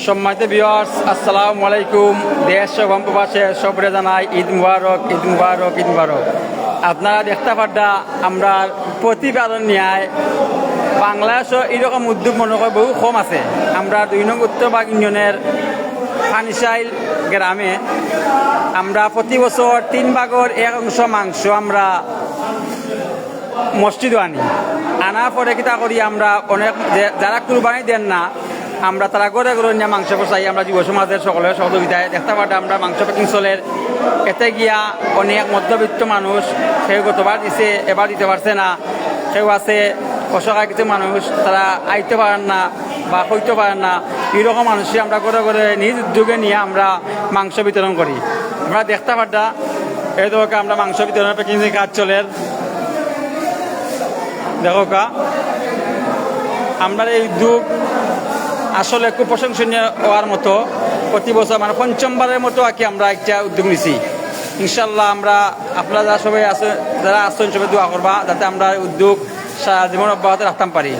সম্মানিত ভিউয়ার্স, আসসালামু আলাইকুম। দেশ এবং প্রবাসে সবরে জানাই ঈদ মুবারক, ঈদ মুবারক, ঈদ মুবারক। আপনারা দেখতে পাড্ডা আমরা প্রতিবেদন নিয়ে বাংলাদেশও এরকম উদ্যোগ মনে হয় বহু কম আছে। আমরা 2 নং উত্তরবাগ ইউনিয়নের ফানিসাইল গ্রামে আমরা প্রতি বছর 3 ভাগের 1 অংশ মাংস আমরা মসজিদে আনার পরে কিতা করি আমরা অনেক যারা কুরবানি দেন না আমরা তারা ঘরে ঘরে নিয়ে মাংস বসাই। আমরা যুব সমাজের সকলের সহযোগিতায় দেখতে পাটা আমরা মাংস প্যাকিং চলের এতে গিয়া অনেক মধ্যবিত্ত মানুষ কেউ গতবার দিছে, এবার দিতে পারছে না, কেউ আছে অসহায় কিছু মানুষ তারা আইতে পারেন না বা হইতে পারেন না। এরকম মানুষই আমরা ঘরে ঘরে নিজ উদ্যোগে নিয়ে আমরা মাংস বিতরণ করি। আমরা দেখতে পাটা এই দোকে আমরা মাংস বিতরণের প্যাকিং কাজ চলের দেখো কা আমরা এই উদ্যোগ আসলে খুব প্রশংসনীয় হওয়ার মতো। প্রতি বছর মানে 5মবারের মতো আর কি আমরা একটা উদ্যোগ নিছি। ইনশাল্লাহ আমরা আপনারা যারা সবাই যারা আসছেন সবাই দোয়া করবা যাতে আমরা উদ্যোগ সারা জীবন অব্যাহত রাখতাম পারি।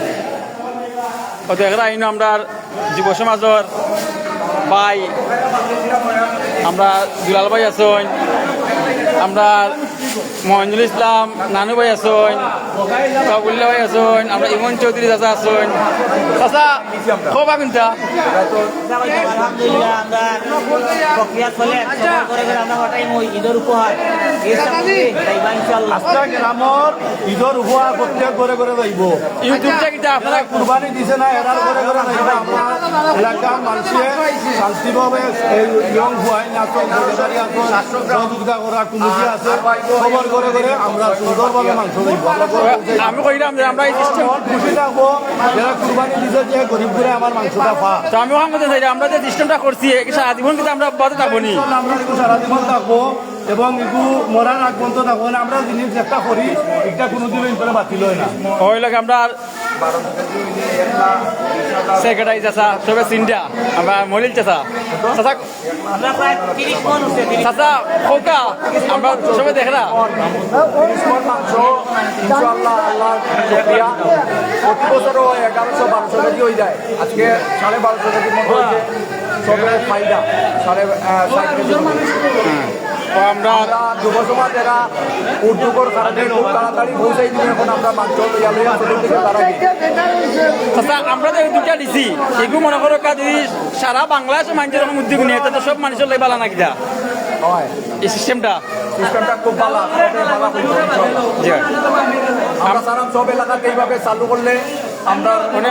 অত এরা আইন আমরা যুব সমাজের ভাই আমরা দুলাল ভাই আছেন, আমরা মহিনুল ইসলাম নানু ভাই আছেন, কাবুল্লা ভাই আছেন, আমরা ইমন চৌধুরী চাচা আছেন। চাচা খোবা কিন্তু ঈদের উপহার ঈদের উপহার প্রত্যেক ঘরে ঘরে যাইব। ইউটিউবটা কিন্তু আপনারা কুরবানি দিছে না এরার ঘরে ঘরে যাইব। আমরা এলাকার মানুষে শান্তিভাবে ইয়ং ভুয়াই নাচন সহযোগিতা করা কমিটি আছে সবার ঘরে ঘরে আমরা সুন্দরভাবে মাংস যাইব। আমি কইলাম যে আমরা এই সিস্টেম খুশি থাকবো যারা কুরবানি দিছে যে গরিব করে আমার মাংসটা পা। তো আমি ওখান করতে চাই আমরা যে সিস্টেমটা করছি সারা জীবন কিন্তু আমরা অব্যাহত থাকবো নি। আমরা কিন্তু সারা জীবন থাকবো এবং এগুলো মরার আগ পর্যন্ত থাকবো না। আমরা জিনিস একটা করি এটা কোনোদিন বাতিল হয় না। ওই লাগে আমরা সেক্রেটারি চাচা সবে চিন্তা আমরা মলিল চাচা চাচা চাচা খোকা আমরা সবে দেখ না প্রতি বছরও 1100-1200 কেজি হয়ে যায়। আজকে 1250 কেজির মতো হয়েছে। সবের ফায়দা 60 কেজি। আমরা যুব সমাজ এরা উদ্যোগের কারণে খুব তাড়াতাড়ি পৌঁছাই দিবে। এখন আমরা মাংস লইয়া লইয়া থেকে তারা চাচা আমরা যে দুটা দিছি এগুলো মনে করো যদি সারা বাংলাদেশের মানুষের এরকম উদ্যোগ নিয়ে তাতে সব মানুষের লাই বালা নাকি হয় এই সিস্টেমটা খুব ভালো। আমরা সারা সব এলাকাতে এইভাবে চালু করলে আমরা মানে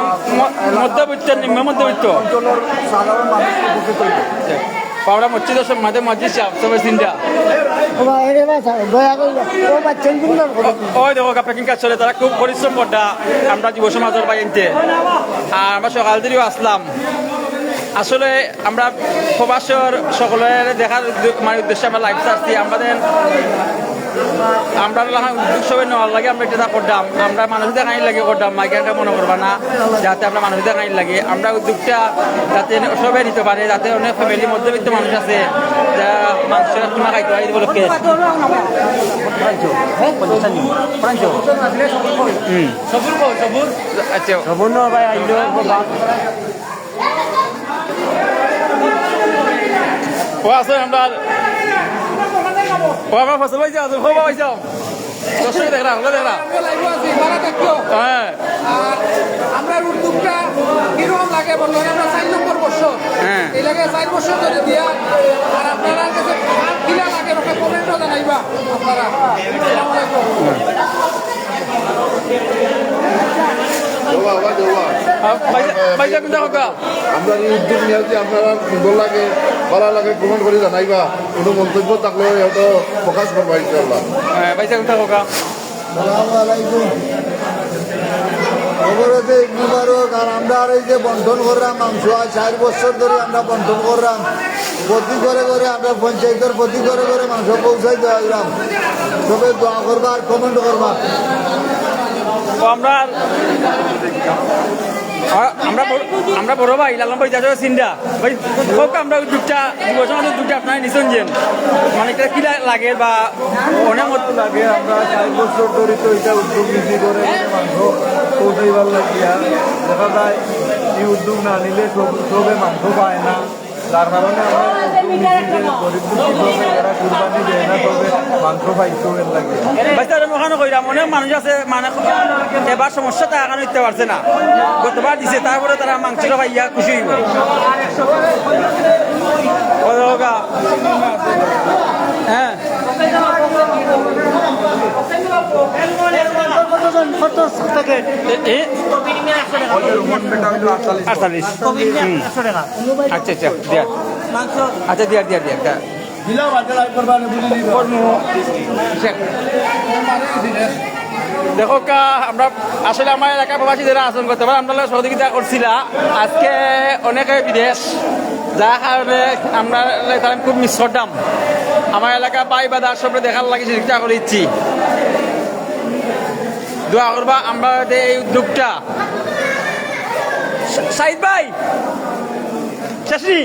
মধ্যবিত্ত নিম্ন মধ্যবিত্ত অঞ্চলের সাধারণ মানুষ উপকৃত হইব। পাওড়া মসজিদের সব মাঝে মসজিদ সবের চিন্তা ওই দেখো প্যাকিং কাজ চলে তারা খুব পরিশ্রম করটা আমরা যুব সমাজের বাইনতে। আর আমরা সকাল দিয়েও আসলাম। আসলে আমরা প্রবাসের সকলের দেখার মানে উদ্দেশ্যে আমরা লাইভ ছাড়ছি। আমাদের আমরা উদ্যোগ সবাই নেওয়ার লাগে আমরা এটা করতাম। আমরা মানুষ দেখাই লাগে করতাম মাইকানটা মনে করবা না যাতে আমরা মানুষ দেখাই লাগে। আমরা উদ্যোগটা যাতে সবাই নিতে পারে, যাতে অনেক ফ্যামিলির মধ্যবিত্ত মানুষ আছে যারা মাংস কিনা খাইতে হয় বলকে আচ্ছা ভাই আইলো ও আছে আমরা ও আমার ফসল হয়েছে আছে খুব হয়েছে দর্শক দেখরা হলো দেখরা হ্যাঁ আমরা উদ্যোগটা কিরকম লাগে বললো আমরা 4 নম্বর বছর এই লাগে 4 বছর ধরে দিয়া আর আপনারা কাছে কিলা লাগে ওকে কমেন্টও জানাইবা আপনারা। পয়সা কিন্তু হোকা আমরা এই উদ্যোগ নিয়ে আপনারা সুন্দর লাগে ভালো লাগে কমেন্ট করে জানাইবা। কোনো মন্তব্য থাকলে হয়তো প্রকাশ করবা ইনশাআল্লাহ। হ্যাঁ পয়সা কিন্তু হোকা মুবারক। আর আমরা আর এই যে বন্ধন করলাম মাংস 4 বছর ধরে আমরা বন্ধন করলাম। প্রতি ঘরে ঘরে আমরা পঞ্চায়েতের প্রতি ঘরে ঘরে মাংস পৌঁছাই দেওয়াইলাম। সবে দোয়া করবা আর কমেন্ট করবা। আমরা আমরা বড় ভাই লালন ভাই যাদের চিন্তা ভাই হোক আমরা উদ্যোগটা যুব সমাজের উদ্যোগটা আপনারা নিছেন যে মানে কি লাগে বা অনেক লাগে। আমরা 4 বছর ধরে তো এটা উদ্যোগ নীতি করে মাংস পৌঁছাইবার লাগিয়া দেখা যায় বেশি উদ্যোগ না নিলে সবে মাংস পায় না, যার কারণে আমরা গরিব দুঃখী লোকে এরা কুরবানি দেয় না, তবে মাংস পাইতো এর লাগে। বাচ্চা ওখানে কইলাম অনেক মানুষ আছে মানে এবার সমস্যা তার এখানে দিতে পারছে না, গতবার দিছে তারপরে তারা মাংসটা পাইয়া খুশি হইব। হ্যাঁ আচ্ছা আচ্ছা দিয়া আচ্ছা দিয়া দিয়া দিয়া দিলাও বাজে লাইভ করবা না বুঝলি দেখো কা আমরা আসলে আমার এলাকার প্রবাসী যারা আচরণ করতে পারে আমরা সহযোগিতা করছিলাম আজকে অনেকে বিদেশ যার কারণে আমরা খুব মিস করতাম। আমার এলাকা পাই বাজার সব দেখার লাগে চেষ্টা করে ইচ্ছি দোয়া করবা আমরা এই উদ্যোগটা। সাইদ ভাই শাশি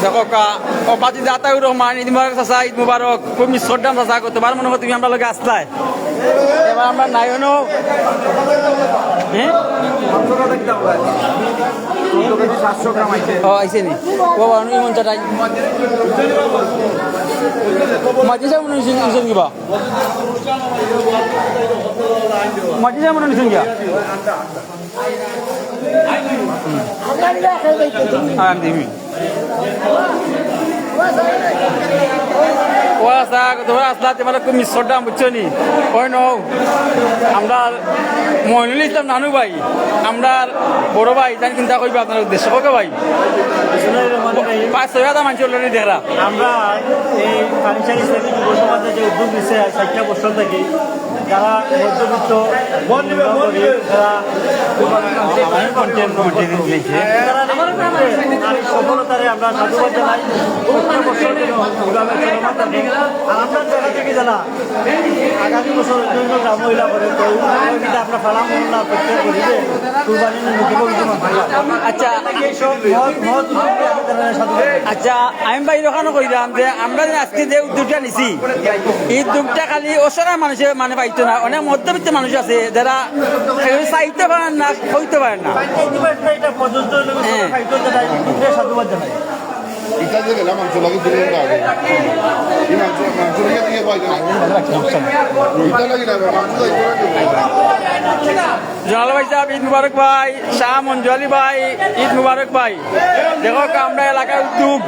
দেখো কা অপাতি দাতাউর রহমান ঈদ মুবারক চাচা, ঈদ মুবারক। খুব মিস করতাম চাচা, তোমার মনে হয় তুমি আমরা লোক আসলায়, এবার আমরা নাই হনো। হ্যাঁ আইসে নি বাবা ইমন চাটাই মাঝে যাবো না নিছেন কিবা মাঝে যাবো না নিছেন গিয়া হ্যাঁ দিবি ও আসা তোমার আসলা তোমার খুব মিস করতাম বুঝছো নি ওই নও আমরা মইনুল ইসলাম নানু ভাই আমরা বড় ভাই জানি চিন্তা করবে আপনার উদ্দেশ্য ওকে ভাই 5-6 মানুষ অলরেডি দেখরা আমরা এই ফার্নিচার ইসলামী যুব সমাজে যে উদ্যোগ নিচ্ছে 60টা বছর থেকে, যারা মধ্যবিত্ত সফলতারে আমরা সাধুবাদ জানাই। আমরা জায়গা থেকে জানা আগামী বছর গ্রাম মহিলা করে আমরা ফালা মহল্লা প্রত্যেক করিবে কুরবানি আচ্ছা আচ্ছা আমি ভাই ওখানে কইলাম যে আমরা আজকে যে উদ্যোগটা নিছি এই উদ্যোগটা খালি ওসরা মানুষের মানে পাইতো না, অনেক মধ্যবিত্ত মানুষ আছে যারা চাইতে পারেন না হইতে পারেন না। সাধুবাদ জানাই। এটা যে গেলাম মাংস লাগে দিলে আগে এই মাংস লাগে দিয়ে পাই না এটা লাগে না মাংস জনাল ভাই সাহেব ঈদ মুবারক ভাই, শাহ মঞ্জু আলী ভাই ঈদ মুবারক ভাই। দেখো আমরা এলাকার উদ্যোগ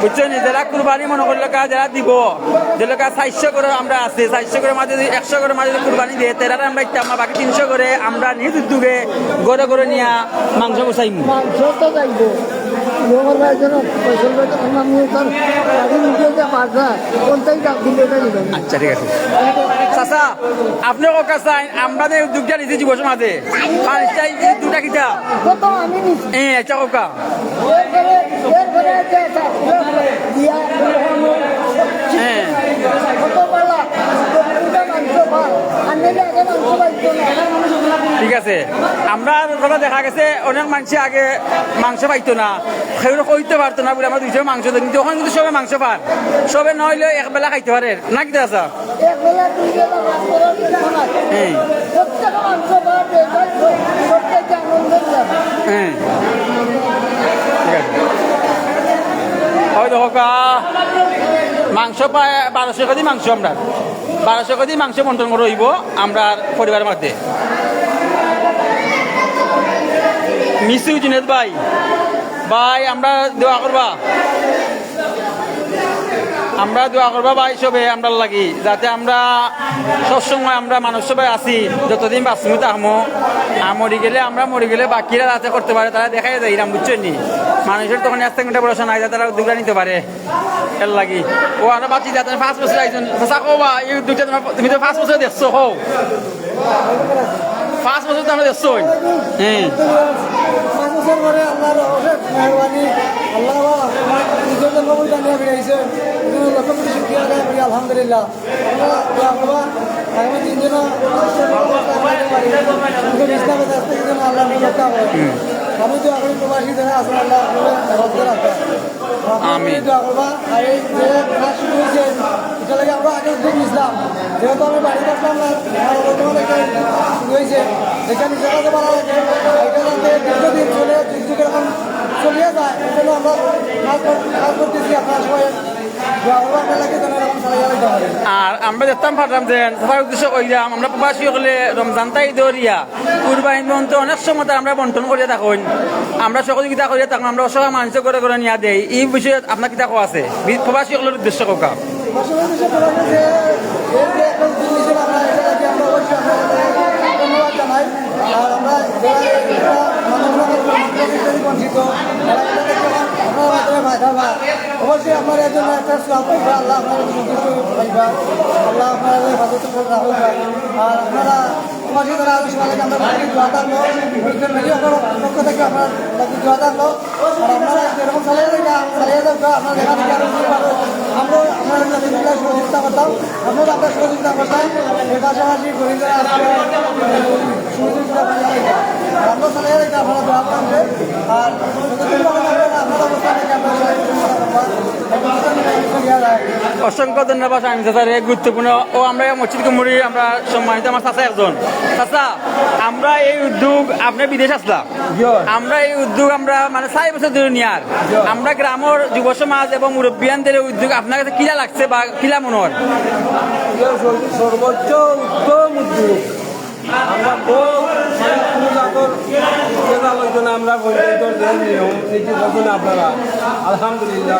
বুঝছেন, যারা কুরবানি মনে করল যারা দিব যে লোক 400 করে আমরা আছে 400 করে মাঝে 100 করে মাঝে কুরবানি দিয়ে তেরা আমরা ইচ্ছা আমার বাকি 300 করে আমরা নিজ উদ্যোগে গড়ে গড়ে নিয়ে মাংস বসাইম। আচ্ছা ঠিক আছে চাচা আপনি ওকা চাই আমরা যে উদ্যোগটা নিতে যুব সমাজে দুটা কিটা আচ্ছা ওকা হ্যাঁ ঠিক আছে। আমরা কথা দেখা গেছে অনেক মানুষ আগে মাংস পাইতো না, সেগুলো কইতে পারতো না বলে আমরা 200 মাংস দিই, কিন্তু ওখানে কিন্তু সবে মাংস পান, সবে নইলে একবেলা খাইতে পারে না কি আছে। হ্যাঁ ওই দেখো মাংস পায় 1200 কেজি মাংস, আমরা 1200 কেজি মাংস বন্টন করে হইব আমরা পরিবারের মধ্যে। মিসু জুনেদ ভাই ভাই আমরা দোয়া করবা, আমরা দোয়া করবা ভাই সবে আমরা লাগি, যাতে আমরা সবসময় আমরা মানুষ সবাই আছি যতদিন বাঁচমু তাহমো মরি গেলে আমরা মরি গেলে বাকিরা যাতে করতে পারে তারা দেখাই যায় এরাম বুঝছেন নি, মানুষের তখন আস্তে ঘন্টা পড়াশোনা নাই তারা উদ্যোগটা নিতে পারে এর লাগি। ও আমরা বাঁচি যাতে 5 বছর একজন কবা এই উদ্যোগটা তুমি তো 5 বছর দেখছো হো 5 বছর তো আমরা দেখছো। হ্যাঁ আলহামদুলিল্লাহ আমি তো এখন প্রবাসী যারা আসলে আল্লাহ আমিন। দোয়া করবা আর এই যে কাজ শুরু হয়েছে এটা লাগে আমরা আগে উদ্যোগ নিয়েছিলাম যেহেতু আমি বাড়ি থাকতাম না আমার বর্তমানে একটা শুরু হয়েছে যেখানে নিজের কাছে ভালো লাগে এটা যাতে দীর্ঘদিন চলে যুগ এরকম চলিয়ে যায় এই জন্য আমরা কাজ করতেছি আপনারা সবাই দোয়া করবো আপনার লাগে যেন এরকম চালিয়ে যেতে পারে। আর আমরা দেখতাম পারলাম যে সবার উদ্দেশ্য কইলাম আমরা প্রবাসী হলে রমজান তাই দরিয়া কুরবানি মন্ত্র অনেক সময় আমরা বন্টন করিয়া থাকুন আমরা সহযোগিতা করিয়া থাকুন আমরা অসহায় মানুষ করে করে নিয়ে দেই এই বিষয়ে আপনার কিতা কোয়া আছে প্রবাসী হলের উদ্দেশ্য কোকা বর্তমানে দেশে বলা যায় যে এই যে একটা উদ্যোগ নিয়েছেন আমরা এটা লাগে আমরা অবশ্যই আপনাদের ধন্যবাদ জানাই আর আমরা যারা বঞ্চিত তারা এটা থেকে আপনার মাধ্যমে ফায়দা পায় অবশ্যই আপনার এর জন্য একটা সওয়াব পাইবা আল্লাহ আপনার সন্তুষ্ট পাইবা আল্লাহ আপনার হেফাজত করে রাখুন আর আপনারা প্রবাসী যারা আরো সবাই আমরা দোয়া থাকলো পক্ষ থেকে আপনার দোয়া থাকলো আর আপনারা এরকম চালিয়ে যাও আপনার দেখা থেকে আরো আমরা আপনার সহযোগিতা করতাম আপনারা আপনার সহযোগিতা করতাম এর পাশাপাশি গরিব যারা সহযোগিতা আমরা চালিয়ে যাই আপনারা দোয়া থাকবে আর আপনার অবস্থা থেকে অসংখ্য ধন্যবাদ আমি স্যার গুরুত্বপূর্ণ ও আমরা মসজিদ কুমুরি আমরা সম্মানিত আমার চাচা একজন চাচা আমরা এই উদ্যোগ আপনি বিদেশ আসলাম আমরা এই উদ্যোগ আমরা মানে 4 বছর ধরে নিয়ার আমরা গ্রামের যুব সমাজ এবং মুরব্বিয়ানদের উদ্যোগ আপনার কাছে কিলা লাগছে বা কিলা মনে হয় সর্বোচ্চ উত্তম উদ্যোগ আমরা বহু আলোচনা আমরা পঞ্চায়েতের যে নিয়ম নীতি বলছেন আপনারা আলহামদুলিল্লাহ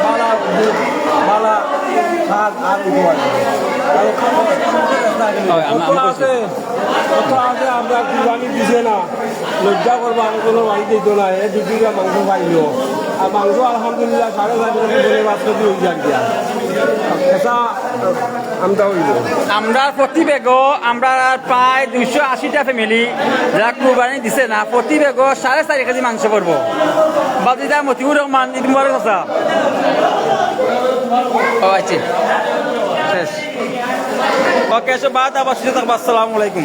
বালা উদ্যোগ বালা সাত আর উপহার কত আছে আমরা কুরবানি দিছে না লজ্জা করবো আমি কোনো বাড়ি দিত না এ 2 কিলো মাংস পাইল আর মাংস আলহামদুলিল্লাহ 4.5 বাদ করে হয়ে যাক দিয়া এটা আমরা হইল আমরা প্রতি বেগো আমরা প্রায় 280টা ফ্যামিলি যারা কুরবানি দিছে না প্রতি বেগো 4.5 কেজি মাংস পড়বো বাদিদা মতিউর রহমান ঈদ মুবারক চাচা ও আচ্ছা শেষ ওকে সব বাদ আবার আসসালামু আলাইকুম।